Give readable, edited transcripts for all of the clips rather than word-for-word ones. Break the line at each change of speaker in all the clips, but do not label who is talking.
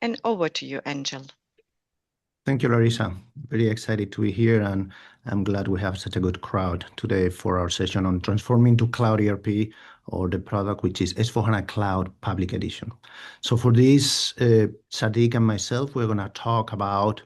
And over to you, Angel.
Thank you, Larissa. Very excited to be here, and I'm glad we have such a good crowd today for our session on transforming to Cloud ERP, or the product which is S/4HANA Cloud Public Edition. So for this, Sadik and myself, we're going to talk about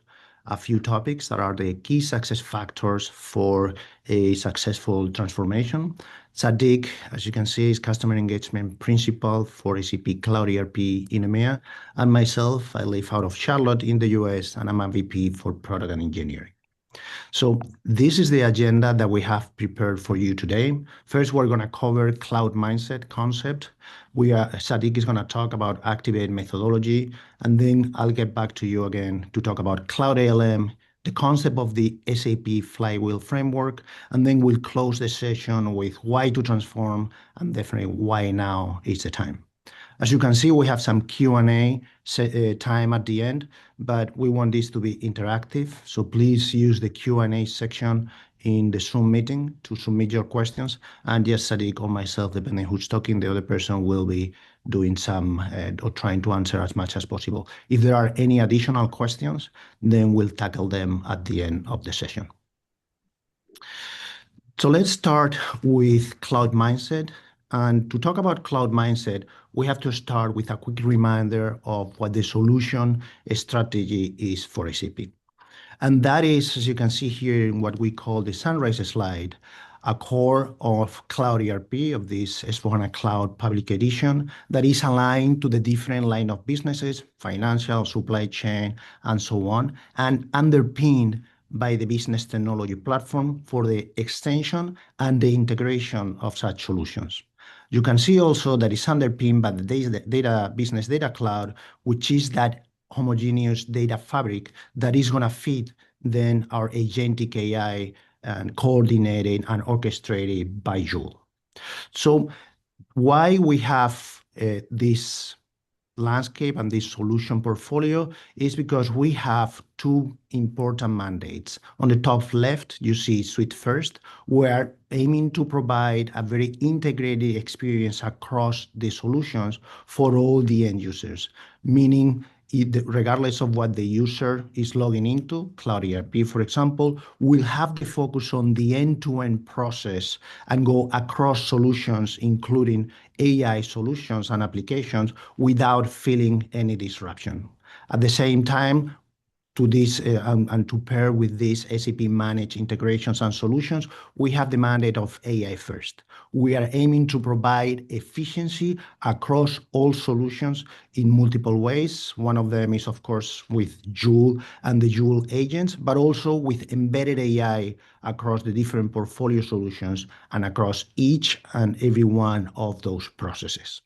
a few topics that are the key success factors for a successful transformation. Sadik, as you can see, is Customer Engagement Principal for SAP Cloud ERP in EMEA. And myself, I live out of Charlotte in the US, and I'm a VP for Product and Engineering. So this is the agenda that we have prepared for you today. First, we're going to cover cloud mindset concept. Sadik is going to talk about Activate methodology, and then I'll get back to you again to talk about Cloud ALM, the concept of the SAP flywheel framework, and then we'll close the session with why to transform, and definitely why now is the time. As you can see, we have some Q&A time at the end, but we want this to be interactive. So please use the Q&A section in the Zoom meeting to submit your questions. And yes, Sadik or myself, depending who's talking, the other person will be doing some or trying to answer as much as possible. If there are any additional questions, then we'll tackle them at the end of the session. So let's start with cloud mindset. And to talk about cloud mindset, we have to start with a quick reminder of what the solution strategy is for SAP. And that is, as you can see here in what we call the sunrise slide, a core of Cloud ERP, of this S/4HANA Cloud Public Edition, that is aligned to the different line of businesses, financial, supply chain, and so on, and underpinned by the business technology platform for the extension and the integration of such solutions. You can see also that it's underpinned by the business data cloud, which is that homogeneous data fabric that is going to feed then our agentic AI and coordinated and orchestrated by Joule. So why we have this landscape and this solution portfolio is because we have two important mandates. On the top left, you see Suite First. We're aiming to provide a very integrated experience across the solutions for all the end users, meaning regardless of what the user is logging into, Cloud ERP, for example, will have the focus on the end-to-end process and go across solutions, including AI solutions and applications, without feeling any disruption. At the same time, to this and to pair with these SAP managed integrations and solutions, we have the mandate of AI First. We are aiming to provide efficiency across all solutions in multiple ways. One of them is, of course, with Joule and the Joule agents, but also with embedded AI across the different portfolio solutions and across each and every one of those processes.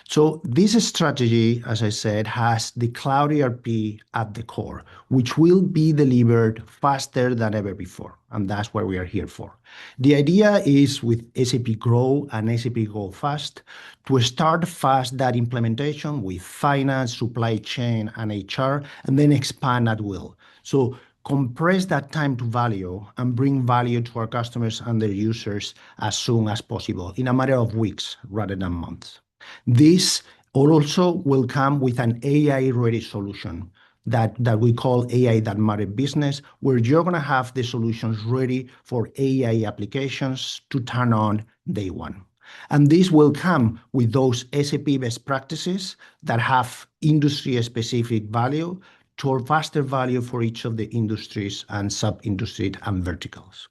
So this strategy, as I said, has the Cloud ERP at the core, which will be delivered faster than ever before. And that's what we are here for. The idea is with SAP Grow and SAP Go Fast to start fast that implementation with finance, supply chain, and HR, and then expand at will. So compress that time to value and bring value to our customers and their users as soon as possible in a matter of weeks rather than months. This also will come with an AI-ready solution that we call AI That Matter Business, where you're going to have the solutions ready for AI applications to turn on day one. And this will come with those SAP best practices that have industry-specific value toward faster value for each of the industries and sub-industries and verticals.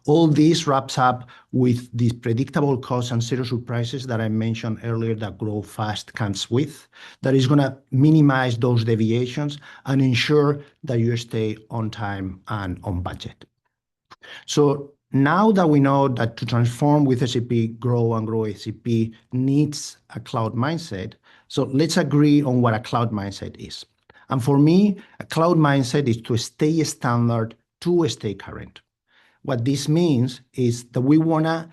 All this wraps up with these predictable costs and zero surprises that I mentioned earlier that Grow Fast comes with, that is going to minimize those deviations and ensure that you stay on time and on budget. So now that we know that to transform with SAP Grow and Grow SAP needs a cloud mindset, so let's agree on what a cloud mindset is. And for me, a cloud mindset is to stay standard, to stay current. What this means is that we want to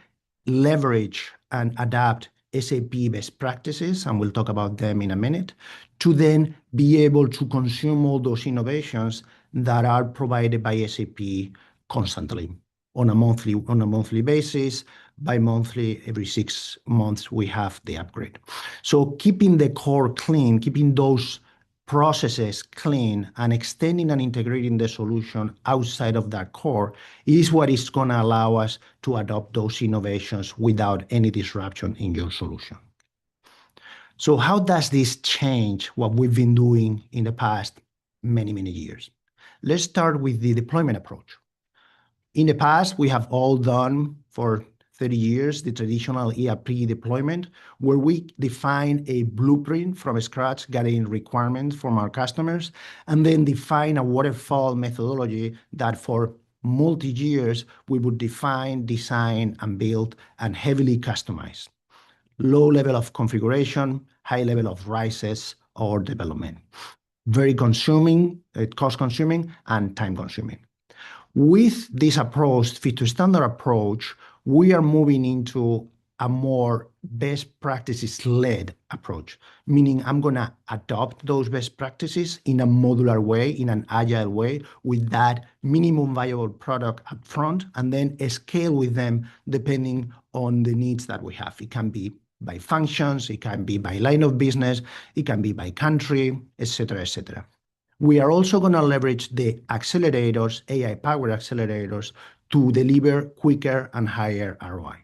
leverage and adapt SAP best practices, and we'll talk about them in a minute, to then be able to consume all those innovations that are provided by SAP constantly on a monthly basis, bi-monthly, every 6 months we have the upgrade. So keeping the core clean, keeping those processes clean and extending and integrating the solution outside of that core is what is going to allow us to adopt those innovations without any disruption in your solution. So how does this change what we've been doing in the past many, many years? Let's start with the deployment approach. In the past, we have all done for 30 years the traditional ERP deployment, where we define a blueprint from scratch, getting requirements from our customers, and then define a waterfall methodology that for multi-years we would define, design, and build and heavily customize. Low level of configuration, high level of rises or development. Very consuming, cost-consuming, and time-consuming. With this approach, fit to standard approach, we are moving into a more best practices-led approach, meaning I'm going to adopt those best practices in a modular way, in an agile way, with that minimum viable product up front, and then scale with them depending on the needs that we have. It can be by functions, it can be by line of business, it can be by country, etc., etc. We are also going to leverage the accelerators, AI-powered accelerators, to deliver quicker and higher ROI.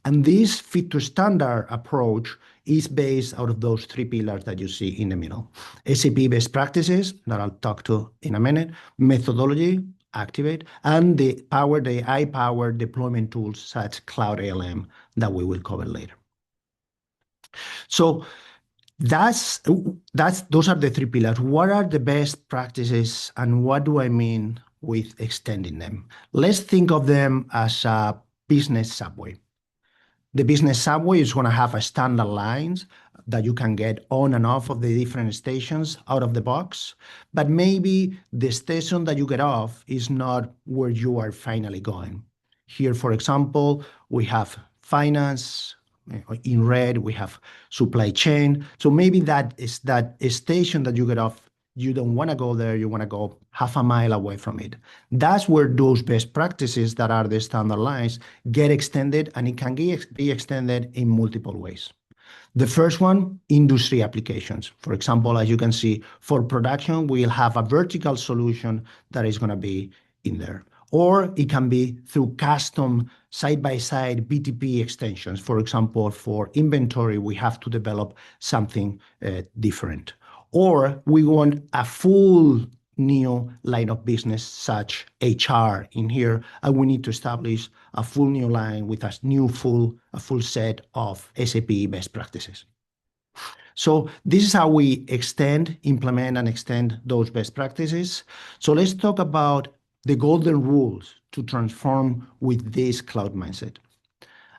And this fit-to-standard approach is based out of those three pillars that you see in the middle. SAP best practices, that I'll talk to in a minute, methodology, Activate, and the AI-powered deployment tools such as Cloud ALM that we will cover later. So those are the three pillars. What are the best practices and what do I mean with extending them? Let's think of them as a business subway. The business subway is going to have a standard lines that you can get on and off of the different stations out of the box, but maybe the station that you get off is not where you are finally going. Here, for example, we have finance. In red, we have supply chain. So maybe that is that station that you get off, you don't want to go there, you want to go half a mile away from it. That's where those best practices that are the standard lines get extended, and it can be extended in multiple ways. The first one, industry applications. For example, as you can see, for production, we'll have a vertical solution that is going to be in there. Or it can be through custom side-by-side BTP extensions. For example, for inventory, we have to develop something different. Or we want a full new line of business, such HR in here, and we need to establish a full new line with a full set of SAP best practices. So this is how we implement and extend those best practices. So let's talk about the golden rules to transform with this cloud mindset.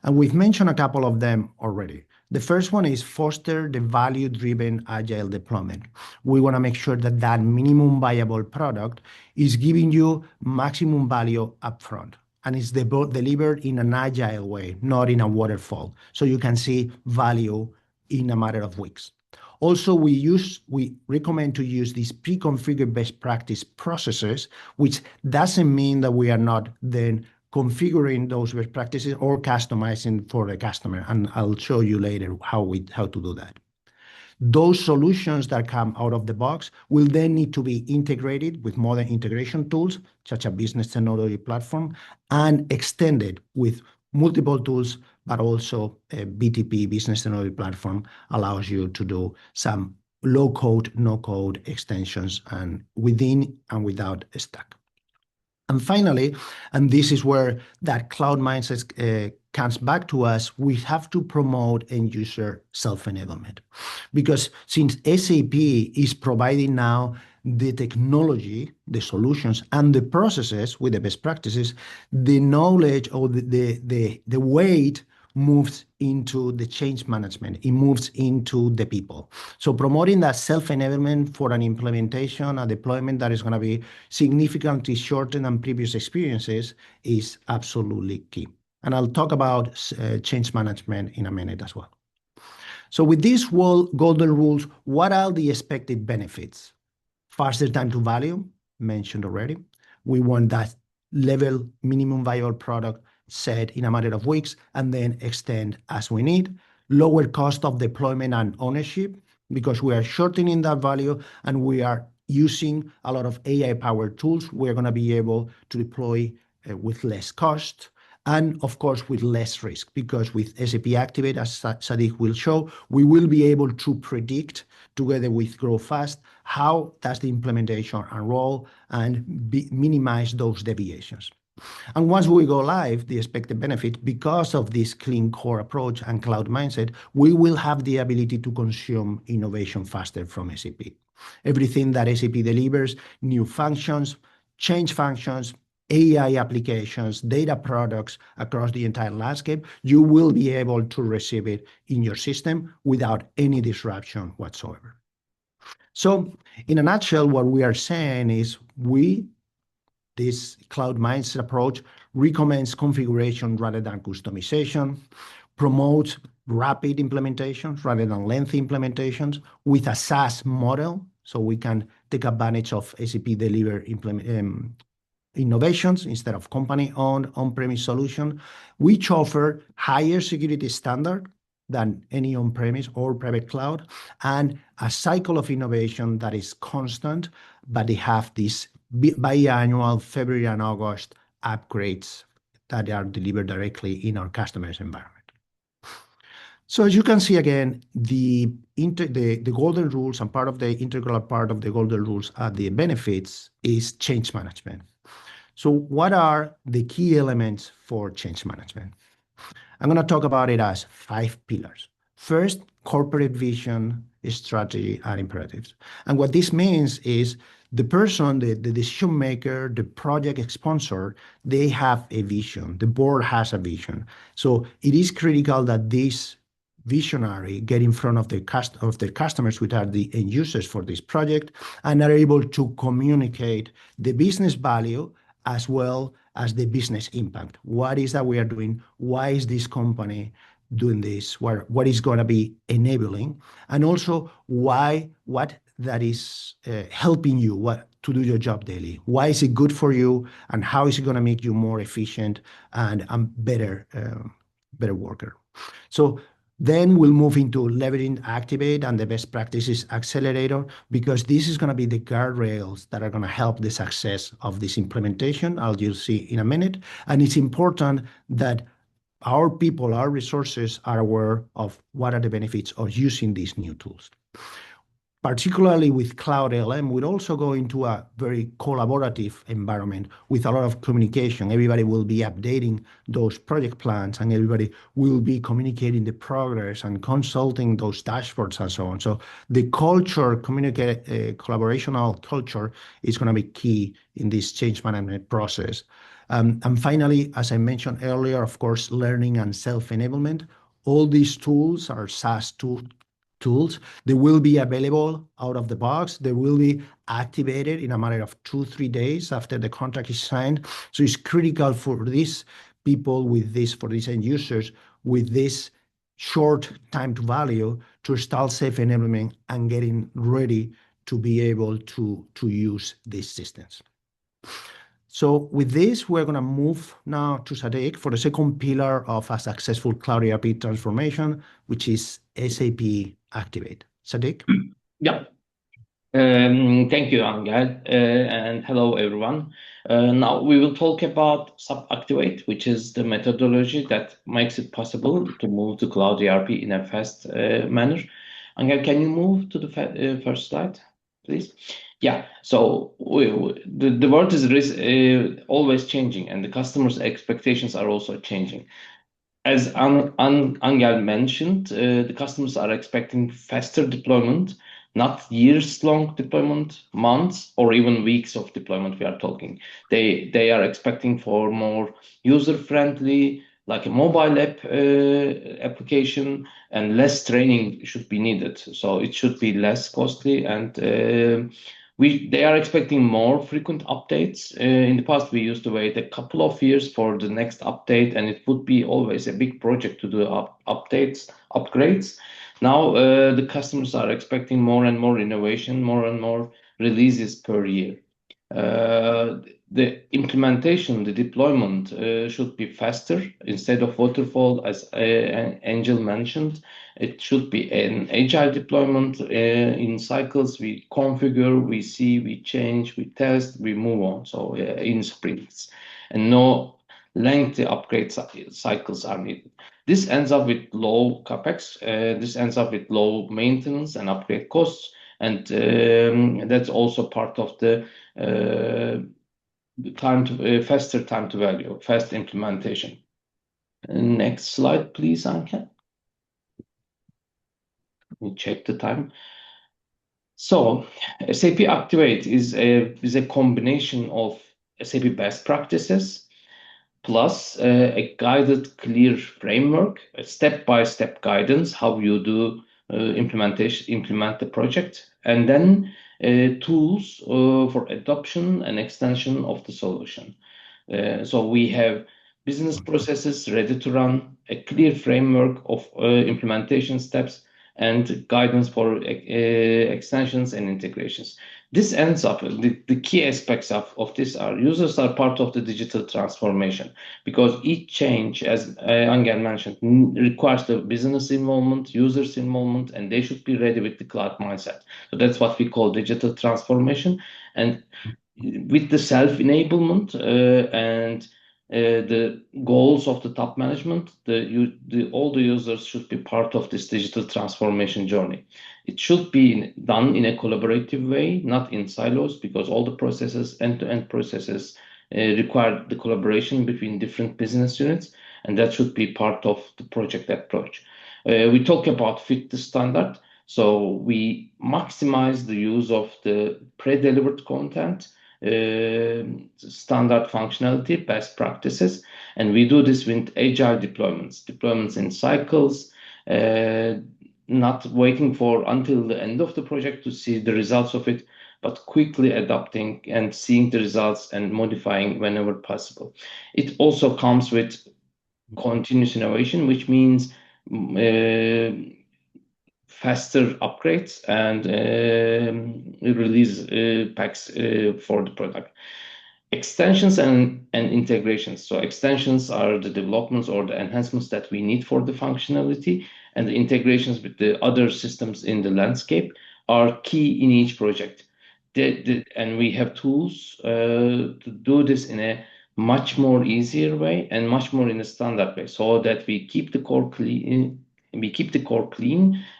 And we've mentioned a couple of them already. The first one is foster the value-driven agile deployment. We want to make sure that that minimum viable product is giving you maximum value upfront, and it's delivered in an agile way, not in a waterfall. So you can see value in a matter of weeks. Also, we recommend to use these pre-configured best practice processes, which doesn't mean that we are not then configuring those best practices or customizing for the customer. And I'll show you later how to do that. Those solutions that come out of the box will then need to be integrated with modern integration tools, such as business technology platform, and extended with multiple tools, but also a BTP, business technology platform, allows you to do some low-code, no-code extensions and within and without a stack. And finally, and this is where that cloud mindset comes back to us, we have to promote end-user self-enablement. Because since SAP is providing now the technology, the solutions, and the processes with the best practices, the knowledge or the weight moves into the change management. It moves into the people. So promoting that self-enablement for an implementation, a deployment that is going to be significantly shorter than previous experiences is absolutely key. And I'll talk about change management in a minute as well. So with these golden rules, what are the expected benefits? Faster time to value, mentioned already. We want that level minimum viable product set in a matter of weeks and then extend as we need. Lower cost of deployment and ownership, because we are shortening that value and we are using a lot of AI-powered tools. We're going to be able to deploy with less cost and, of course, with less risk, because with SAP Activate, as Sadik will show, we will be able to predict, together with Grow Fast, how does the implementation unroll and minimize those deviations. And once we go live, the expected benefit, because of this clean core approach and cloud mindset, we will have the ability to consume innovation faster from SAP. Everything that SAP delivers, new functions, change functions, AI applications, data products across the entire landscape, you will be able to receive it in your system without any disruption whatsoever. So in a nutshell, what we are saying is this cloud mindset approach recommends configuration rather than customization, promotes rapid implementations rather than lengthy implementations with a SaaS model, so we can take advantage of SAP deliver innovations instead of company-owned on-premise solution, which offer higher security standard than any on-premise or private cloud, and a cycle of innovation that is constant, but they have these biannual February and August upgrades that are delivered directly in our customers' environment. So as you can see again, the golden rules, and part of the integral part of the golden rules are the benefits is change management. So what are the key elements for change management? I'm going to talk about it as 5 pillars. First, corporate vision, strategy, and imperatives. And what this means is the person, the decision maker, the project sponsor, they have a vision. The board has a vision. So it is critical that this visionary get in front of their customers, which are the end users for this project, and are able to communicate the business value as well as the business impact. What is that we are doing? Why is this company doing this? What is going to be enabling? And also what that is helping you to do your job daily. Why is it good for you? And how is it going to make you more efficient and better worker? So then we'll move into leveraging Activate and the best practices accelerator, because this is going to be the guardrails that are going to help the success of this implementation, as you'll see in a minute. And it's important that our people, our resources are aware of what are the benefits of using these new tools. Particularly with Cloud ALM, we'll also go into a very collaborative environment with a lot of communication. Everybody will be updating those project plans, and everybody will be communicating the progress and consulting those dashboards and so on. So the culture, collaborational culture is going to be key in this change management process. And finally, as I mentioned earlier, of course, learning and self-enablement. All these tools are SaaS tools. They will be available out of the box. They will be activated in a matter of 2-3 days after the contract is signed. So it's critical for these people for these end users with this short time to value to start self-enablement and getting ready to be able to use these systems. So with this, we're going to move now to Sadik for the second pillar of a successful Cloud ERP transformation, which is SAP Activate. Sadik?
Yeah. Thank you, Angel, and hello, everyone. Now we will talk about SAP Activate, which is the methodology that makes it possible to move to Cloud ERP in a fast manner. Angel, can you move to the first slide, please? Yeah, so the world is always changing, and the customers' expectations are also changing. As Angel mentioned, the customers are expecting faster deployment, not years-long deployment, months or even weeks of deployment we are talking. They are expecting for more user-friendly, like a mobile application, and less training should be needed. So it should be less costly, and they are expecting more frequent updates. In the past, we used to wait a couple of years for the next update, and it would be always a big project to do upgrades. Now, the customers are expecting more and more innovation, more and more releases per year. the implementation, the deployment should be faster instead of waterfall, as Angel mentioned. It should be an agile deployment in cycles. We configure, we see, we change, we test, we move on. So in sprints, and no lengthy upgrade cycles are needed. This ends up with low capex. This ends up with low maintenance and upgrade costs, and that's also part of the faster time to value, fast implementation. Next slide, please, Anke. We check the time. So SAP Activate is a combination of SAP best practices plus a guided, clear framework, a step-by-step guidance, how you do implement the project, and then tools for adoption and extension of the solution. So we have business processes ready to run, a clear framework of implementation steps, and guidance for extensions and integrations. This ends up, the key aspects of this are users are part of the digital transformation, because each change, as Angel mentioned, requires the business involvement, users involvement, and they should be ready with the cloud mindset. So that's what we call digital transformation. And with the self-enablement and the goals of the top management, all the users should be part of this digital transformation journey. It should be done in a collaborative way, not in silos, because all the processes, end-to-end processes, require the collaboration between different business units, and that should be part of the project approach. We talk about fit the standard, so we maximize the use of the pre-delivered content, standard functionality, best practices, and we do this with agile deployments in cycles, not waiting for until the end of the project to see the results of it, but quickly adapting and seeing the results and modifying whenever possible. It also comes with continuous innovation, which means faster upgrades and release packs for the product. Extensions and integrations. So extensions are the developments or the enhancements that we need for the functionality, and the integrations with the other systems in the landscape are key in each project. And we have tools to do this in a much more easier way and much more in a standard way, so that we keep the core clean.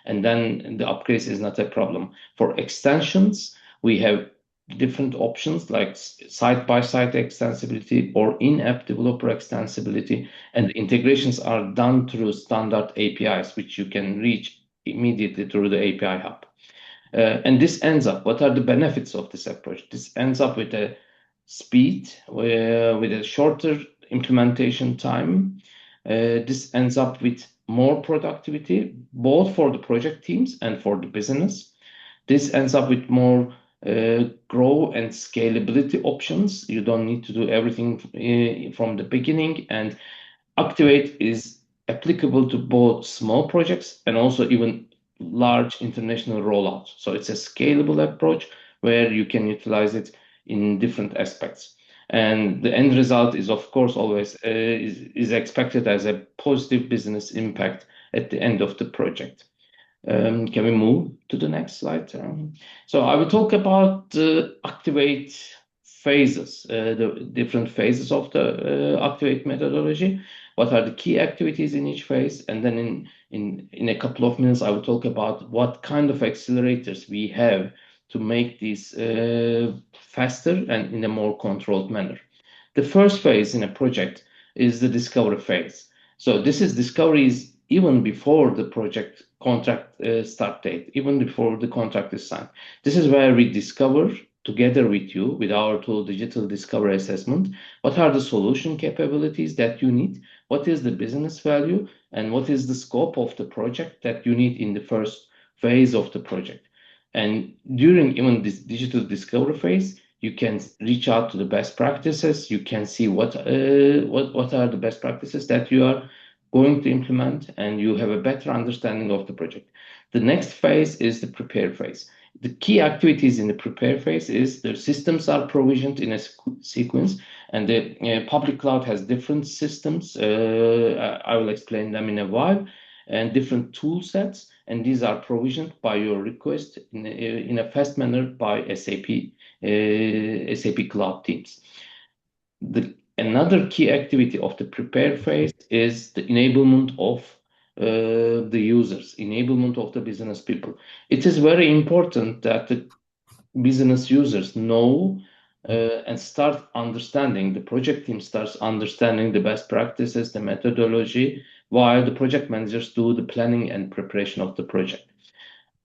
And then the upgrades is not a problem. For extensions, we have different options like site-by-site extensibility or in-app developer extensibility, and the integrations are done through standard APIs, which you can reach immediately through the API hub. And this ends up, what are the benefits of this approach? This ends up with a speed, with a shorter implementation time. This ends up with more productivity, both for the project teams and for the business. This ends up with more grow and scalability options. You don't need to do everything from the beginning, and Activate is applicable to both small projects and also even large international rollouts. So it's a scalable approach where you can utilize it in different aspects. And the end result is, of course, always is expected as a positive business impact at the end of the project. Can we move to the next slide? So I will talk about the Activate phases, the different phases of the Activate methodology. What are the key activities in each phase? And then in a couple of minutes, I will talk about what kind of accelerators we have to make these faster and in a more controlled manner. The first phase in a project is the discovery phase. So this is discovery is even before the project contract start date, even before the contract is signed. This is where we discover together with you, with our tool, Digital Discovery Assessment, what are the solution capabilities that you need, what is the business value, and what is the scope of the project that you need in the first phase of the project. And during even this digital discovery phase, you can reach out to the best practices. You can see what are the best practices that you are going to implement, and you have a better understanding of the project. The next phase is the prepare phase. The key activities in the prepare phase is the systems are provisioned in a sequence, and the public cloud has different systems. I will explain them in a while, and different tool sets, and these are provisioned by your request in a fast manner by SAP Cloud teams. Another key activity of the prepare phase is the enablement of the users, enablement of the business people. It is very important that the business users know and start understanding, the project team starts understanding the best practices, the methodology, while the project managers do the planning and preparation of the project.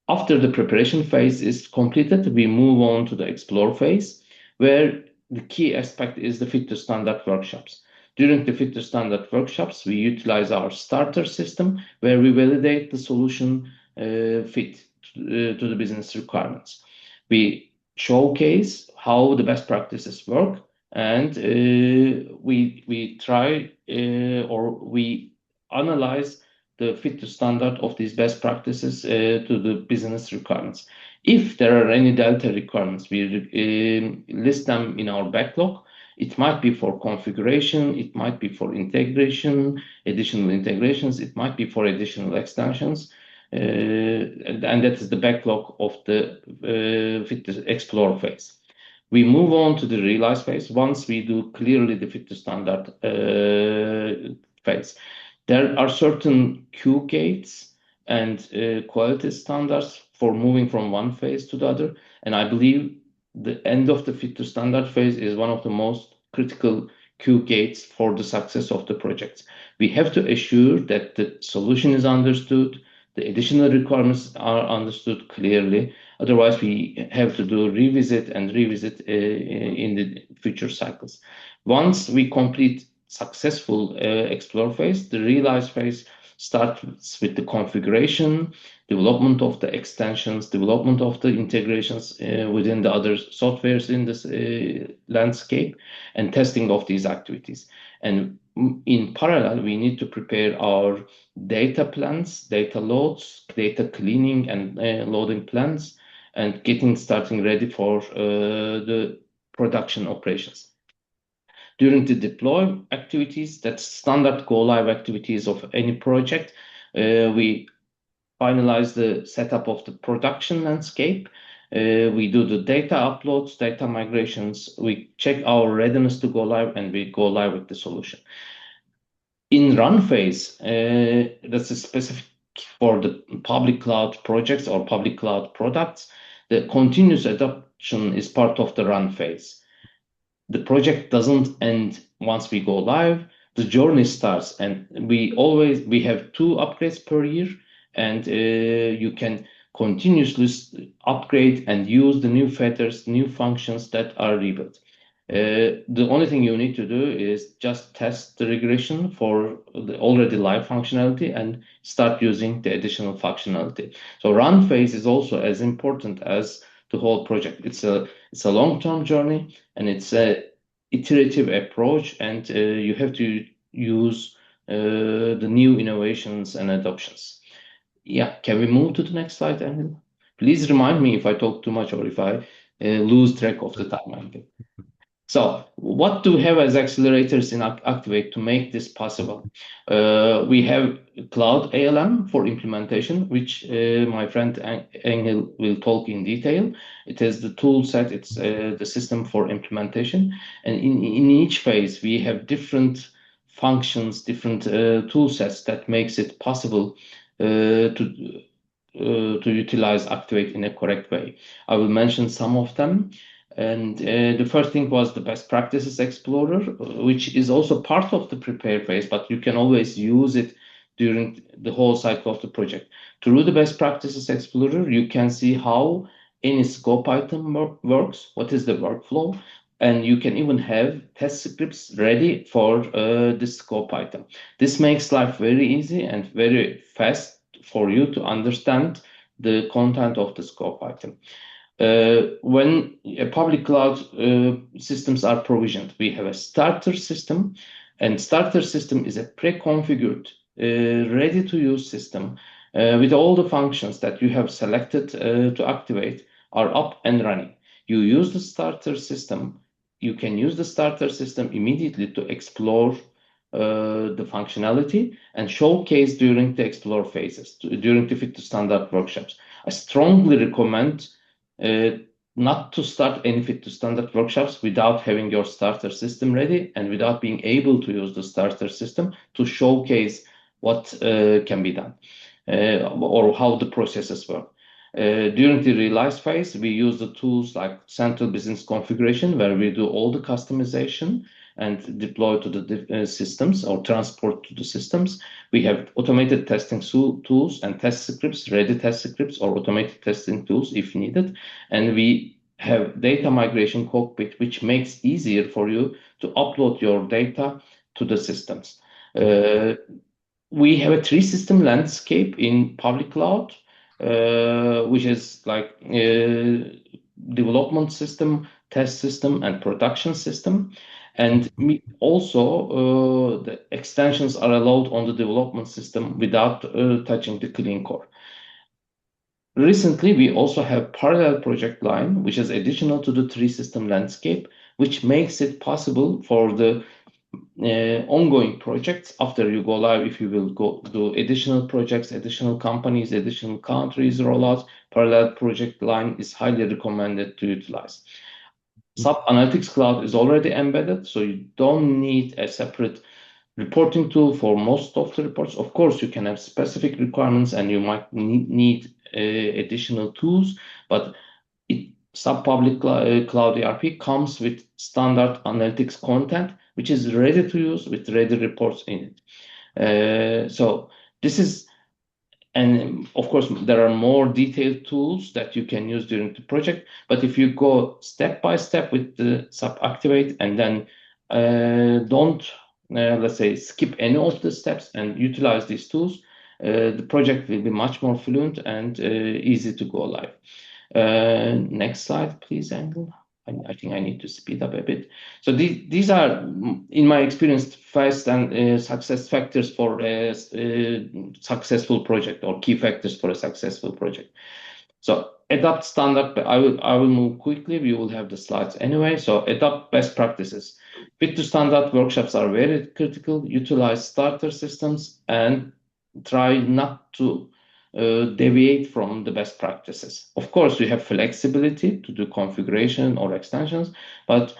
After the preparation phase is completed, we move on to the explore phase, where the key aspect is the fit to standard workshops. During the fit to standard workshops, we utilize our starter system, where we validate the solution fit to the business requirements. We showcase how the best practices work, and we try or we analyze the fit to standard of these best practices to the business requirements. If there are any delta requirements, we list them in our backlog. It might be for configuration, it might be for integration, additional integrations, it might be for additional extensions, and that is the backlog of the fit to explore phase. We move on to the realize phase once we do clearly the fit to standard phase. There are certain Q gates and quality standards for moving from one phase to the other, and I believe the end of the fit to standard phase is one of the most critical Q gates for the success of the project. We have to assure that the solution is understood, the additional requirements are understood clearly. Otherwise, we have to do revisit and revisit in the future cycles. Once we complete successful explore phase, the realize phase starts with the configuration, development of the extensions, development of the integrations within the other softwares in this landscape, and testing of these activities. And in parallel, we need to prepare our data plans, data loads, data cleaning and loading plans, and starting ready for the production operations. During the deploy activities, that's standard go-live activities of any project, we finalize the setup of the production landscape. We do the data uploads, data migrations, we check our readiness to go live, and we go live with the solution. In run phase, that's a specific for the public cloud projects or public cloud products. The continuous adoption is part of the run phase. The project doesn't end once we go live. The journey starts, and we have 2 upgrades per year, and you can continuously upgrade and use the new features, new functions that are rebuilt. The only thing you need to do is just test the regression for the already live functionality and start using the additional functionality. So run phase is also as important as the whole project. It's a long-term journey, and it's a iterative approach, and you have to use the new innovations and adoptions. Yeah, can we move to the next slide, Angel? Please remind me if I talk too much or if I lose track of the time. So what do we have as accelerators in Activate to make this possible? We have Cloud ALM for implementation, which my friend Angel will talk in detail. It is the tool set, it's the system for implementation. And in each phase, we have different functions, different tool sets that makes it possible to utilize Activate in a correct way. I will mention some of them. And the first thing was the Best Practices Explorer, which is also part of the prepare phase, but you can always use it during the whole cycle of the project. Through the Best Practices Explorer, you can see how any scope item works, what is the workflow, and you can even have test scripts ready for this scope item. This makes life very easy and very fast for you to understand the content of the scope item. When public cloud systems are provisioned, we have a starter system, and starter system is a pre-configured, ready-to-use system with all the functions that you have selected to activate are up and running. You use the starter system. You can use the starter system immediately to explore the functionality and showcase during the explore phases, during the fit to standard workshops. I strongly recommend not to start any fit to standard workshops without having your starter system ready and without being able to use the starter system to showcase what can be done or how the processes work. During the release phase, we use the tools like central business configuration, where we do all the customization and deploy to the systems or transport to the systems. We have automated testing tools and test scripts, ready test scripts or automated testing tools if needed. And we have data migration cockpit, which makes easier for you to upload your data to the systems. We have a three-system landscape in public cloud, which is like development system, test system, and production system. And also, the extensions are allowed on the development system without touching the clean core. Recently, we also have parallel project line, which is additional to the three-system landscape, which makes it possible for the ongoing projects after you go live. If you will go do additional projects, additional companies, additional countries rollouts, parallel project line is highly recommended to utilize. SAP Analytics Cloud is already embedded, so you don't need a separate reporting tool for most of the reports. Of course, you can have specific requirements and you might need additional tools, but SAP Public Cloud ERP comes with standard analytics content, which is ready to use with ready reports in it. So this is, and of course, there are more detailed tools that you can use during the project. But if you go step by step with the SAP Activate and then don't, let's say, skip any of the steps and utilize these tools, the project will be much more fluent and easy to go live. Next slide, please, Angel. I think I need to speed up a bit. So these are, in my experience, first and success factors for a successful project, or key factors for a successful project. So adopt standard. I will move quickly. We will have the slides anyway. So adopt best practices. Fit to standard workshops are very critical. Utilize starter systems and try not to deviate from the best practices. Of course, you have flexibility to do configuration or extensions, but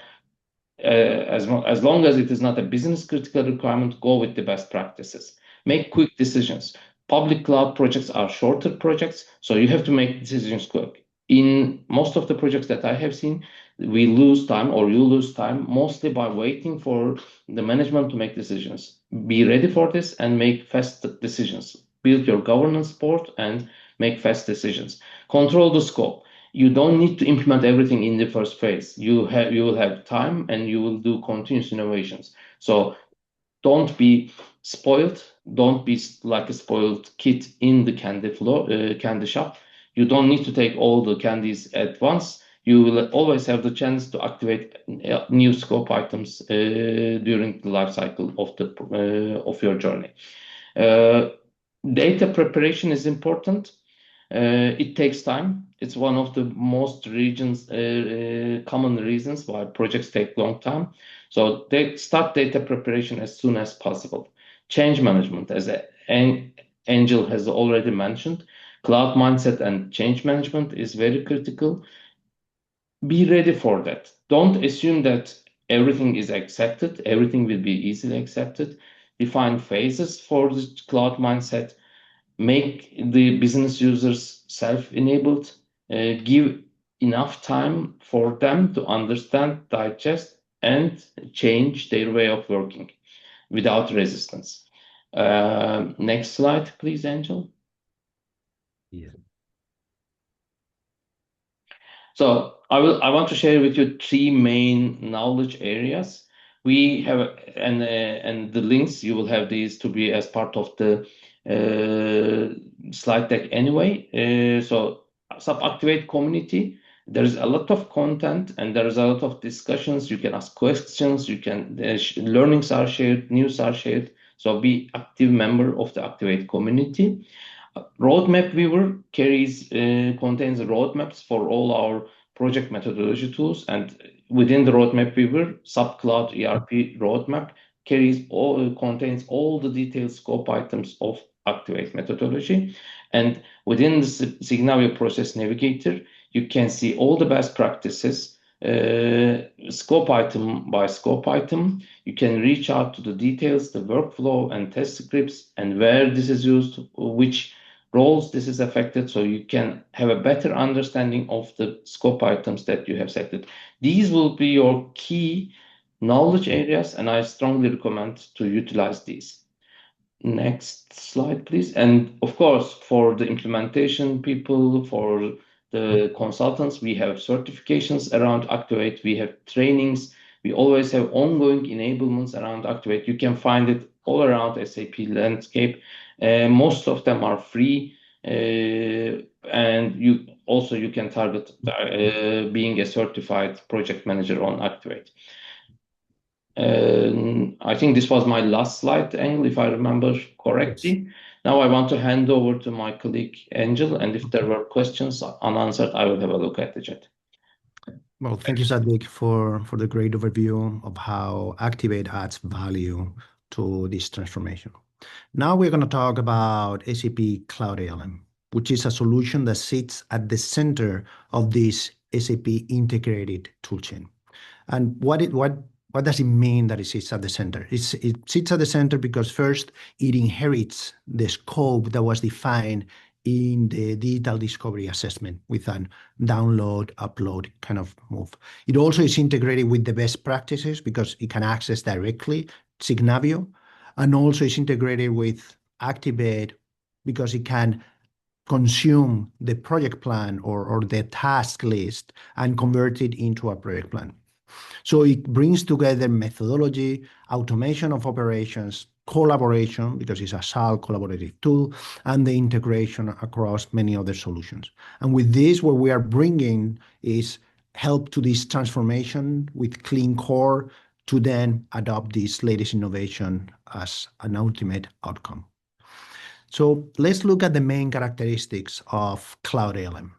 as long as it is not a business critical requirement, go with the best practices. Make quick decisions. Public cloud projects are shorter projects, so you have to make decisions quick. In most of the projects that I have seen, we lose time, or you lose time, mostly by waiting for the management to make decisions. Be ready for this and make fast decisions. Build your governance board and make fast decisions. Control the scope. You don't need to implement everything in the first phase. You will have time and you will do continuous innovations. So don't be spoiled. Don't be like a spoiled kid in the candy shop. You don't need to take all the candies at once. You will always have the chance to activate new scope items during the life cycle of your journey. Data preparation is important. It takes time. It's one of the most common reasons why projects take long time. So they start data preparation as soon as possible. Change management, as Angel has already mentioned, cloud mindset and change management is very critical. Be ready for that. Don't assume that everything is accepted. Everything will be easily accepted. Define phases for the cloud mindset. Make the business users self-enabled. Give enough time for them to understand, digest, and change their way of working without resistance. Next slide, please, Angel.
Yeah.
So I want to share with you three main knowledge areas. We have, and the links, you will have these to be as part of the slide deck anyway. So SAP Activate community, there is a lot of content and there is a lot of discussions. You can ask questions, you can learnings are shared, news are shared. So be active member of the Activate community. Roadmap Viewer contains roadmaps for all our project methodology tools, and within the Roadmap Viewer, SAP Cloud ERP roadmap contains all the detailed scope items of Activate methodology. And within the Signavio Process Navigator, you can see all the best practices, scope item by scope item. You can reach out to the details, the workflow and test scripts, and where this is used, which roles this is affected, so you can have a better understanding of the scope items that you have selected. These will be your key knowledge areas, and I strongly recommend to utilize these. Next slide, please. And of course, for the implementation people, for the consultants, we have certifications around Activate, we have trainings, we always have ongoing enablements around Activate. You can find it all around SAP landscape. Most of them are free, and you can target being a certified project manager on Activate. I think this was my last slide, Engel, if I remember correctly. Yes. Now I want to hand over to my colleague, Angel, and if there were questions unanswered, I will have a look at the chat.
Well, thank you, Sadik, for the great overview of how Activate adds value to this transformation. Now we're going to talk about SAP Cloud ALM, which is a solution that sits at the center of this SAP integrated toolchain. And what does it mean that it sits at the center? It sits at the center because first, it inherits the scope that was defined in the digital discovery assessment with a download, upload kind of move. It also is integrated with the best practices because it can access directly Signavio, and also is integrated with Activate because it can consume the project plan or the task list and convert it into a project plan. So it brings together methodology, automation of operations, collaboration, because it's a SAP collaborative tool, and the integration across many other solutions. And with this, what we are bringing is help to this transformation with clean core to then adopt this latest innovation as an ultimate outcome. So let's look at the main characteristics of Cloud ALM.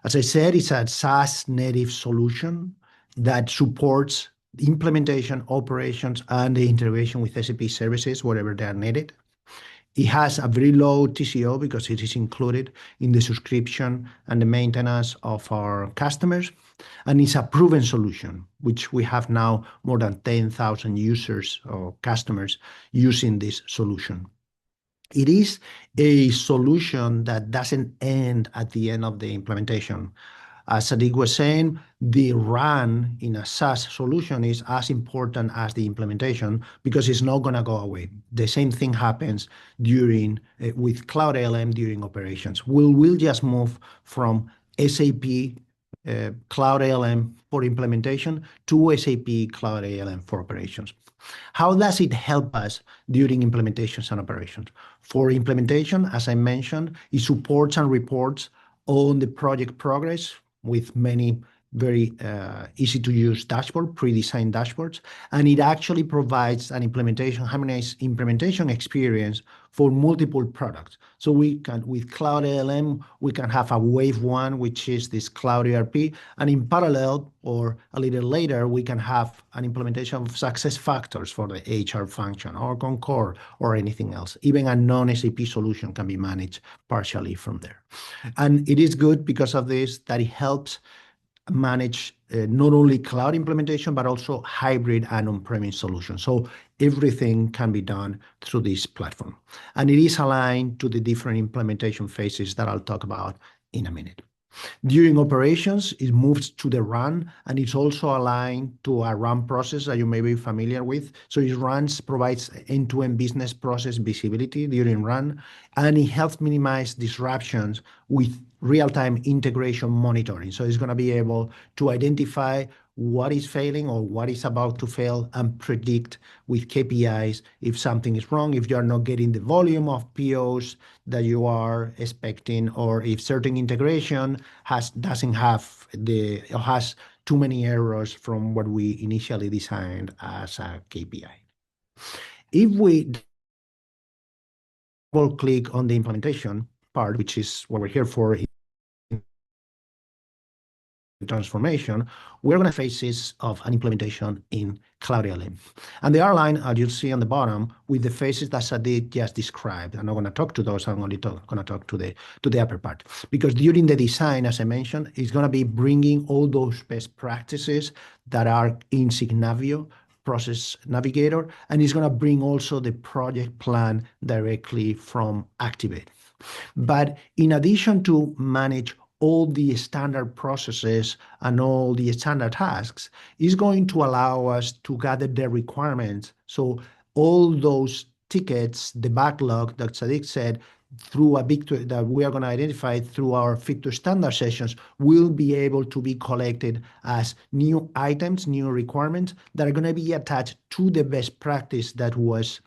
As I said, it's a SaaS native solution that supports the implementation, operations, and the integration with SAP services wherever they are needed. It has a very low TCO because it is included in the subscription and the maintenance of our customers. And it's a proven solution, which we have now more than 10,000 users or customers using this solution. It is a solution that doesn't end at the end of the implementation. As Sadik was saying, the run in a SaaS solution is as important as the implementation because it's not going to go away. The same thing happens with Cloud ALM during operations. We'll just move from SAP Cloud ALM for implementation to SAP Cloud ALM for operations. How does it help us during implementations and operations? For implementation, as I mentioned, it supports and reports on the project progress with many very easy to use dashboard, pre-designed dashboards, and it actually provides an harmonized implementation experience for multiple products. So with Cloud ALM, we can have a wave one, which is this Cloud ERP, and in parallel or a little later, we can have an implementation of success factors for the HR function or Concur or anything else. Even a non-SAP solution can be managed partially from there. And it is good because of this that it helps manage not only cloud implementation, but also hybrid and on-premise solutions. So everything can be done through this platform. And it is aligned to the different implementation phases that I'll talk about in a minute. During operations, it moves to the run, and it's also aligned to a run process that you may be familiar with. So it provides end-to-end business process visibility during run, and it helps minimize disruptions with real-time integration monitoring. So it's going to be able to identify what is failing or what is about to fail and predict with KPIs if something is wrong, if you are not getting the volume of POs that you are expecting, or if certain integration has too many errors from what we initially designed as a KPI. If we double click on the implementation, part, which is what we're here for, transformation, we're going to phases of an implementation in Cloud ALM. And they are aligned, as you see on the bottom, with the phases that Sadik just described. I'm not going to talk to those. I'm only going to talk to the upper part. Because during the design, as I mentioned, it's going to be bringing all those best practices that are in Signavio Process Navigator, and it's going to bring also the project plan directly from Activate. But in addition to manage all the standard processes and all the standard tasks, is going to allow us to gather the requirements. So all those tickets, the backlog that Sadik said, through a big that we are going to identify through our fit to standard sessions, will be able to be collected as new items, new requirements that are going to be attached to the best practice that was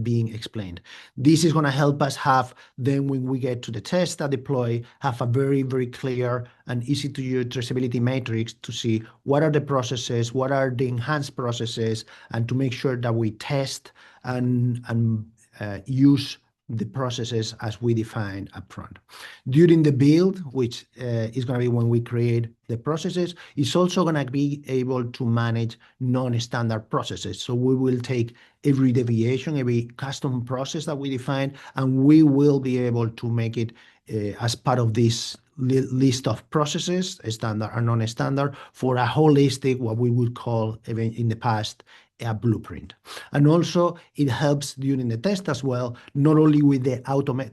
being explained. This is going to help us have, then when we get to the test that deploy, have a very, very clear and easy to use traceability matrix to see what are the processes, what are the enhanced processes, and to make sure that we test and use the processes as we define upfront. During the build, which is going to be when we create the processes, it's also going to be able to manage non-standard processes. So we will take every deviation, every custom process that we define, and we will be able to make it as part of this list of processes, standard and non-standard, for a holistic, what we would call even in the past, a blueprint. And also it helps during the test as well, not only with the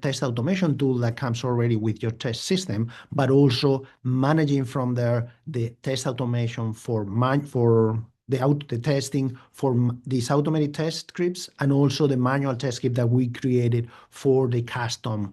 test automation tool that comes already with your test system, but managing from there the test automation for the testing for these automated test scripts, and also the manual test script that we created for the custom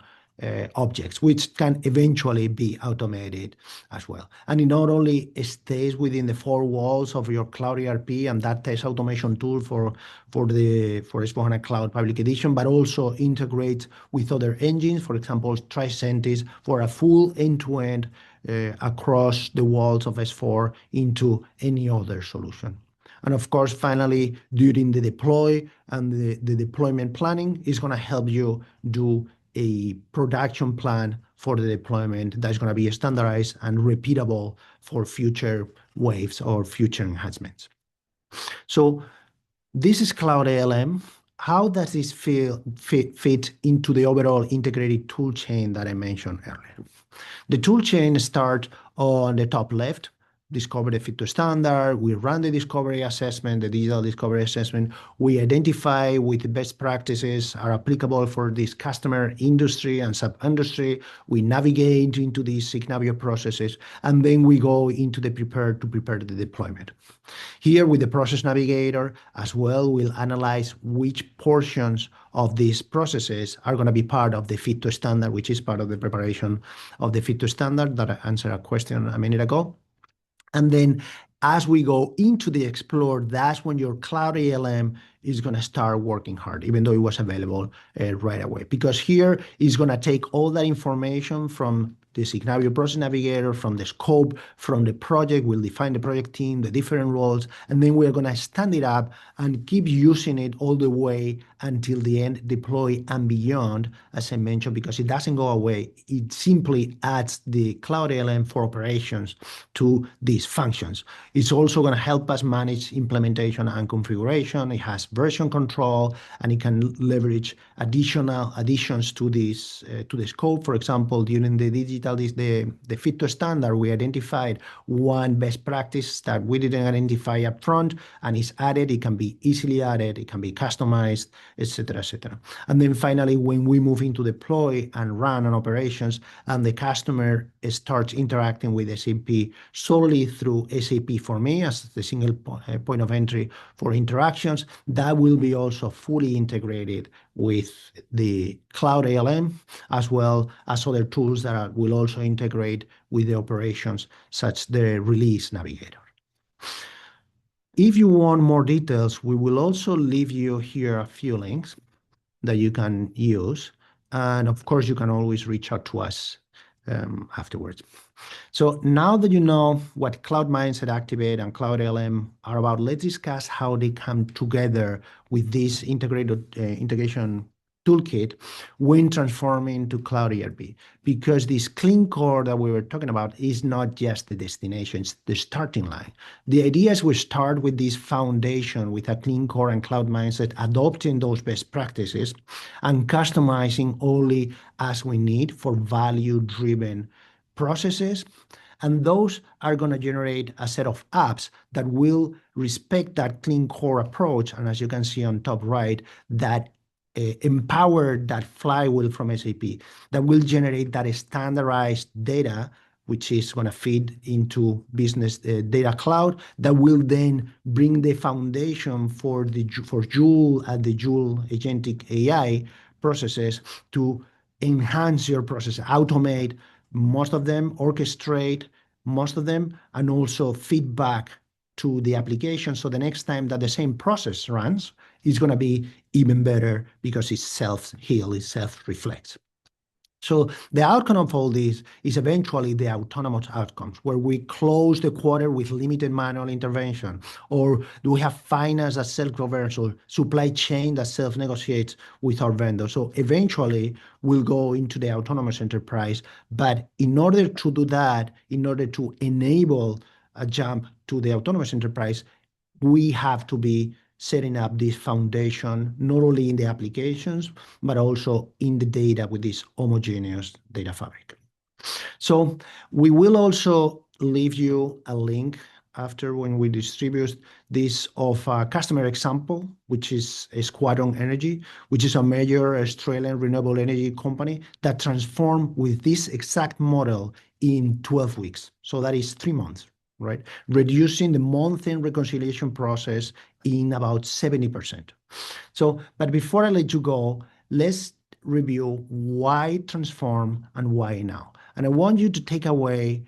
objects, which can eventually be automated as well. And it not only stays within the four walls of your Cloud ERP and that test automation tool for S/4HANA Cloud Public Edition, but also integrates with other engines, for example, Tricentis, for a full end-to-end across the walls of S4 into any other solution. And of course, finally, during the deploy and the deployment planning is going to help you do a production plan for the deployment that's going to be standardized and repeatable for future waves or future enhancements. So this is Cloud ALM. How does this fit into the overall integrated tool chain that I mentioned earlier? The tool chain starts on the top left. Discover the fit to standard. We run the discovery assessment, the digital discovery assessment. We identify with the best practices are applicable for this customer industry and sub-industry. We navigate into these Signavio processes, and then we go into the prepare the deployment. Here with the process navigator as well, we'll analyze which portions of these processes are going to be part of the fit to standard, which is part of the preparation of the fit to standard that I answered a question a minute ago. And then as we go into the explore, that's when your Cloud ALM is going to start working hard, even though it was available right away. Because here is going to take all that information from the Signavio Process Navigator, from the scope, from the project. We'll define the project team, the different roles, and then we're going to stand it up and keep using it all the way until the end, deploy and beyond, as I mentioned, because it doesn't go away. It simply adds the Cloud ALM for operations to these functions. It's also going to help us manage implementation and configuration. It has version control, and it can leverage additions to this to the scope. For example, during the the fit to standard, we identified one best practice that we didn't identify up front, and it's added. It can be easily added. It can be customized, etc., etc. And then finally, when we move into deploy and run on operations, and the customer starts interacting with SAP solely through SAP for me as the single point of entry for interactions, that will be also fully integrated with the Cloud ALM, as well as other tools that will also integrate with the operations, such the release navigator. If you want more details, we will also leave you here a few links that you can use. And of course, you can always reach out to us afterwards. So now that you know what Cloud Mindset, Activate, and Cloud ALM are about, let's discuss how they come together with this integrated integration toolkit when transforming to Cloud ERP, because this clean core that we were talking about is not just the destination, it's the starting line. The idea is we start with this foundation with a clean core and cloud mindset, adopting those best practices and customizing only as we need for value-driven processes. And those are going to generate a set of apps that will respect that clean core approach. And as you can see on top right, that empower that flywheel from SAP that will generate that standardized data, which is going to feed into business data cloud, that will then bring the foundation for Joule and the Joule agentic AI processes to enhance your process, automate most of them, orchestrate most of them, and also feedback to the application. So the next time that the same process runs, it's going to be even better because it's self-heal, it self-reflects. So the outcome of all this is eventually the autonomous outcomes, where we close the quarter with limited manual intervention, or do we have finance that self-governs, or supply chain that self-negotiates with our vendors. So eventually we'll go into the autonomous enterprise. But in order to do that, in order to enable a jump to the autonomous enterprise, we have to be setting up this foundation, not only in the applications, but also in the data with this homogeneous data fabric. So we will also leave you a link after when we distribute this of a customer example, which is Squadron Energy, which is a major Australian renewable energy company that transformed with this exact model in 12 weeks. So that is 3 months, right? Reducing the month-end reconciliation process in about 70%. So, but before I let you go, let's review why transform and why now. And I want you to get away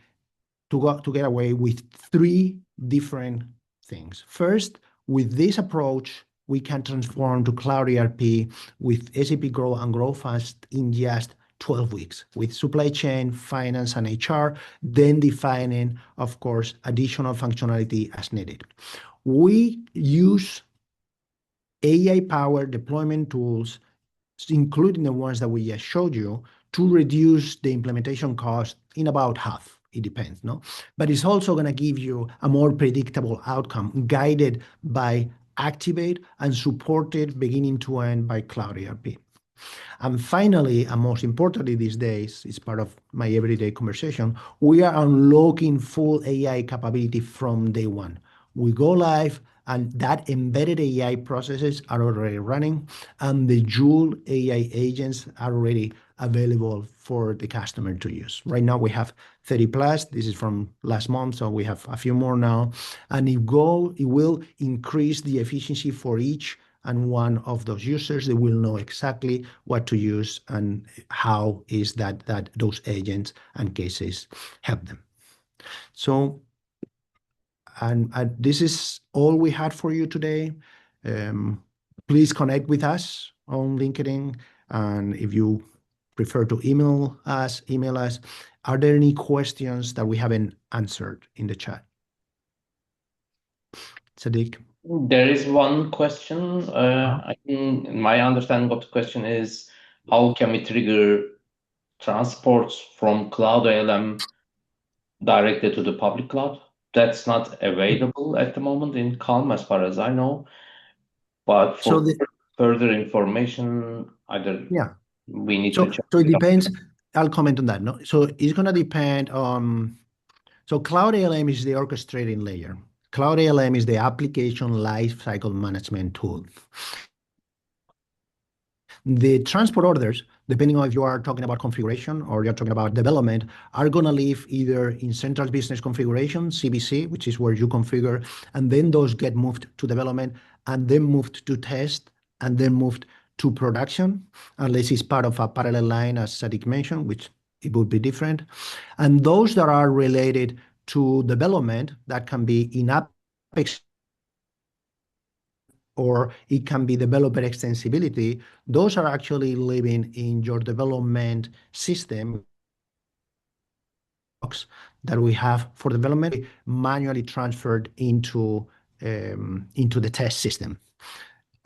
with 3 different things. First, with this approach, we can transform to Cloud ERP with SAP Grow and Grow Fast in just 12 weeks with supply chain, finance, and HR, then defining, of course, additional functionality as needed. We use AI-powered deployment tools, including the ones that we just showed you, to reduce the implementation cost in about half. It depends, no? But it's also going to give you a more predictable outcome guided by Activate and supported beginning to end by Cloud ERP. And finally, and most importantly these days, it's part of my everyday conversation, we are unlocking full AI capability from day one. We go live, and that embedded AI processes are already running, and the Joule AI agents are already available for the customer to use. Right now we have 30 plus. This is from last month, so we have a few more now. And it will increase the efficiency for each and one of those users. They will know exactly what to use and how is that those agents and cases help them. So, and this is all we had for you today. Please connect with us on LinkedIn, and if you prefer to email us. Are there any questions that we haven't answered in the chat? Sadik?
There is one question. My understanding of the question is, how can we trigger transports from Cloud ALM directly to the public cloud? That's not available at the moment in Calm, as far as I know. But for further information, we need to check.
So it depends. I'll comment on that. No, so it's going to depend on. So Cloud ALM is the orchestrating layer. Cloud ALM is the application lifecycle management tool. The transport orders, depending on if you are talking about configuration or you're talking about development, are going to live either in central business configuration, CBC, which is where you configure, and then those get moved to development, and then moved to test, and then moved to production, unless it's part of a parallel line, as Sadik mentioned, which it would be different. And those that are related to development, that can be in Apex, or it can be developer extensibility, those are actually living in your development system that we have for development, manually transferred into the test system.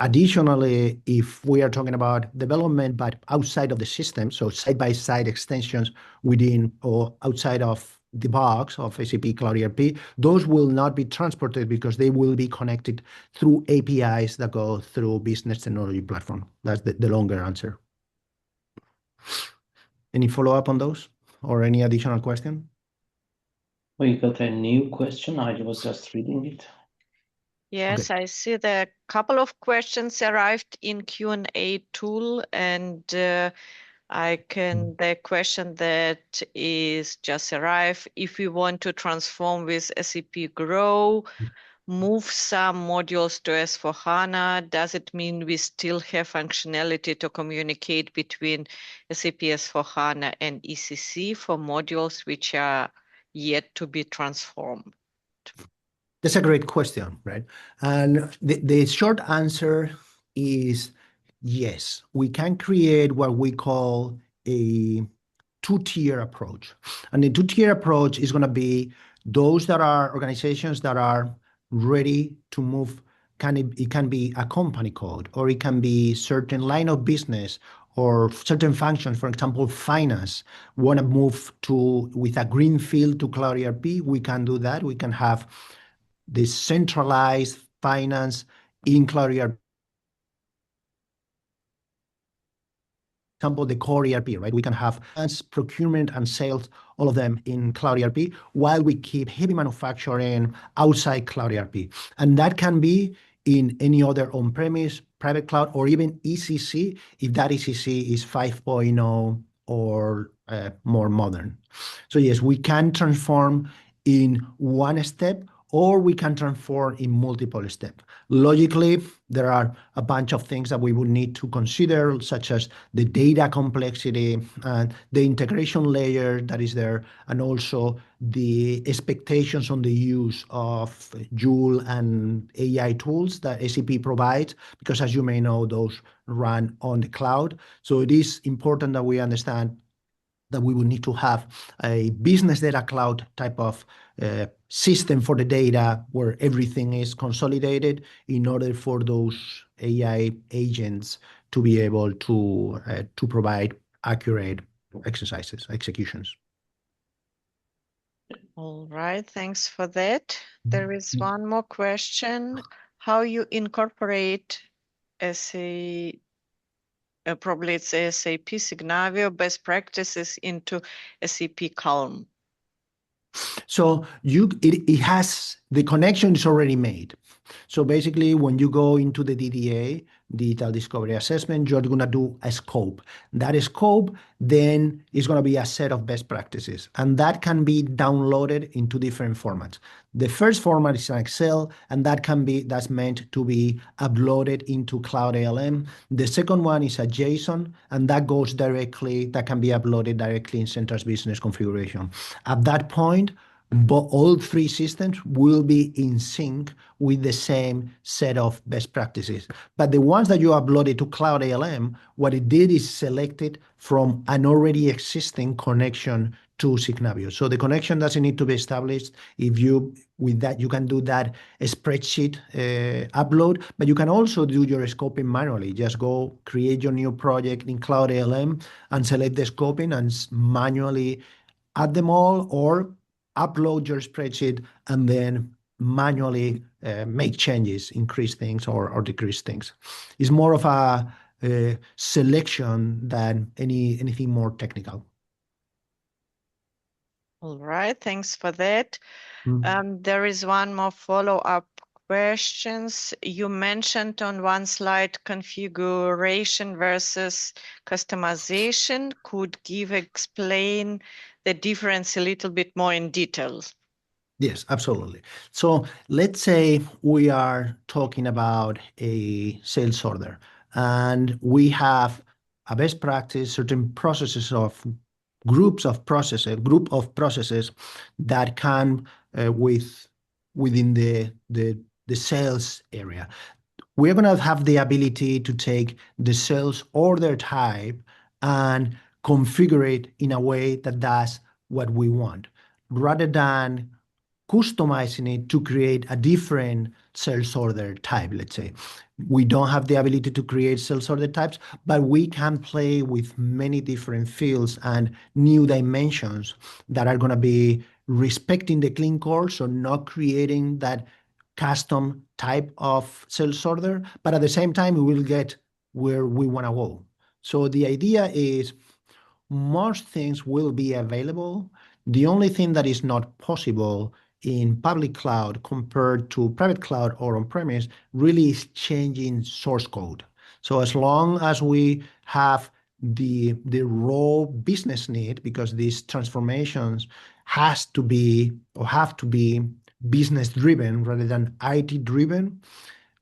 Additionally, if we are talking about development, but outside of the system, so side-by-side extensions within or outside of the box of SAP Cloud ERP, those will not be transported because they will be connected through APIs that go through Business Technology Platform. That's the longer answer. Any follow-up on those or any additional question?
We got a new question. I was just reading it.
Yes, I see there a couple of questions arrived in Q&A tool, and the question that is just arrived, if we want to transform with SAP Grow, move some modules to S/4HANA, does it mean we still have functionality to communicate between SAP S/4HANA and ECC for modules which are yet to be transformed?
That's a great question, right? And the short answer is yes. We can create what we call a two-tier approach. And the two-tier approach is going to be those that are organizations that are ready to move. It can be a company code, or it can be certain line of business or certain functions. For example, finance want to move with a greenfield to Cloud ERP. We can do that. We can have this centralized finance in Cloud ERP. Example, the core ERP, right? We can have finance, procurement, and sales, all of them in Cloud ERP, while we keep heavy manufacturing outside Cloud ERP. And that can be in any other on-premise, private cloud, or even ECC, if that ECC is 5.0 or more modern. So yes, we can transform in one step, or we can transform in multiple steps. Logically, there are a bunch of things that we would need to consider, such as the data complexity and the integration layer that is there, and also the expectations on the use of Joule and AI tools that SAP provides, because as you may know, those run on the cloud. So it is important that we understand that we will need to have a business data cloud type of system for the data where everything is consolidated in order for those AI agents to be able to provide accurate executions.
All right, thanks for that. There is one more question. How you incorporate probably it's SAP Signavio best practices into SAP Calm?
So it has, the connection is already made. So basically, when you go into the DDA, Digital Discovery Assessment, you're going to do a scope. That scope then is going to be a set of best practices, and that can be downloaded into different formats. The first format is an Excel, and that's meant to be uploaded into Cloud ALM. The second one is a JSON, and that can be uploaded directly in Centra's business configuration. At that point, all three systems will be in sync with the same set of best practices. But the ones that you uploaded to Cloud ALM, what it did is selected from an already existing connection to Signavio. So the connection doesn't need to be established. With that, you can do that spreadsheet upload, but you can also do your scoping manually. Just go create your new project in Cloud ALM and select the scoping and manually add them all, or upload your spreadsheet and then manually make changes, increase things or decrease things. It's more of a selection than anything more technical.
All right, thanks for that. There is one more follow-up questions. You mentioned on one slide configuration versus customization. Could explain the difference a little bit more in detail?
Yes, absolutely. So let's say we are talking about a sales order, and we have a best practice, certain processes of group of processes that can within the sales area. We're going to have the ability to take the sales order type and configure it in a way that does what we want, rather than customizing it to create a different sales order type, let's say. We don't have the ability to create sales order types, but we can play with many different fields and new dimensions that are going to be respecting the clean core, so not creating that custom type of sales order, but at the same time, we will get where we want to go. So the idea is most things will be available. The only thing that is not possible in public cloud compared to private cloud or on-premise really is changing source code. So as long as we have the raw business need, because these transformations have to be business driven rather than IT driven,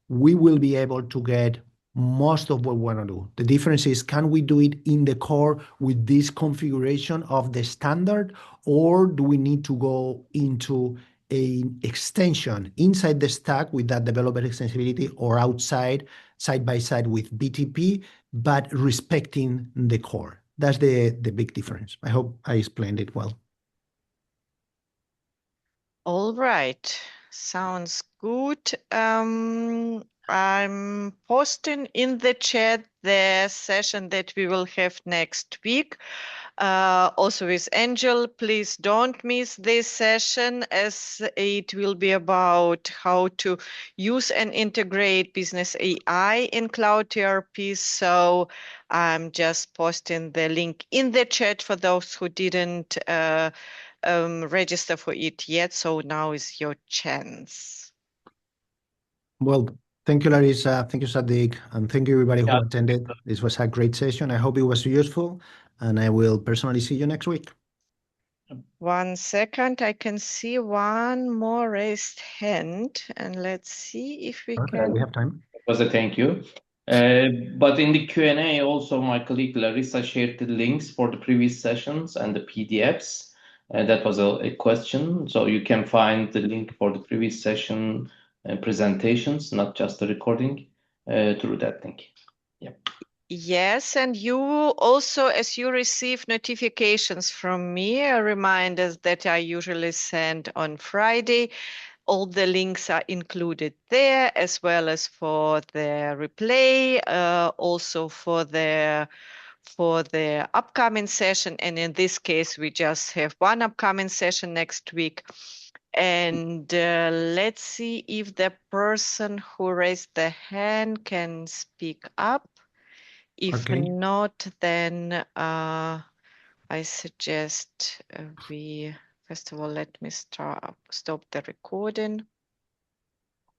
we will be able to get most of what we want to do. The difference is, can we do it in the core with this configuration of the standard, or do we need to go into an extension inside the stack with that developer extensibility, or outside, side by side with BTP, but respecting the core? That's the big difference. I hope I explained it well.
All right, sounds good. I'm posting in the chat the session that we will have next week. Also with Angel, please don't miss this session, as it will be about how to use and integrate business AI in Cloud ERP. So I'm just posting the link in the chat for those who didn't register for it yet. So now is your chance.
Well, thank you, Larissa. Thank you, Sadik. And thank you, everybody who attended. This was a great session. I hope it was useful. And I will personally see you next week.
1 second. I can see one more raised hand. And let's see if we can.
We have time.
It was a thank you. But in the Q&A, also my colleague Larissa shared the links for the previous sessions and the PDFs. That was a question. So you can find the link for the previous session presentations, not just the recording, through that link. Yeah.
Yes, and you also, as you receive notifications from me, reminders that I usually send on Friday, all the links are included there, as well as for the replay, also for the upcoming session. And in this case, we just have one upcoming session next week. And let's see if the person who raised the hand can speak up. If not, then I suggest we, first of all, let me stop the recording.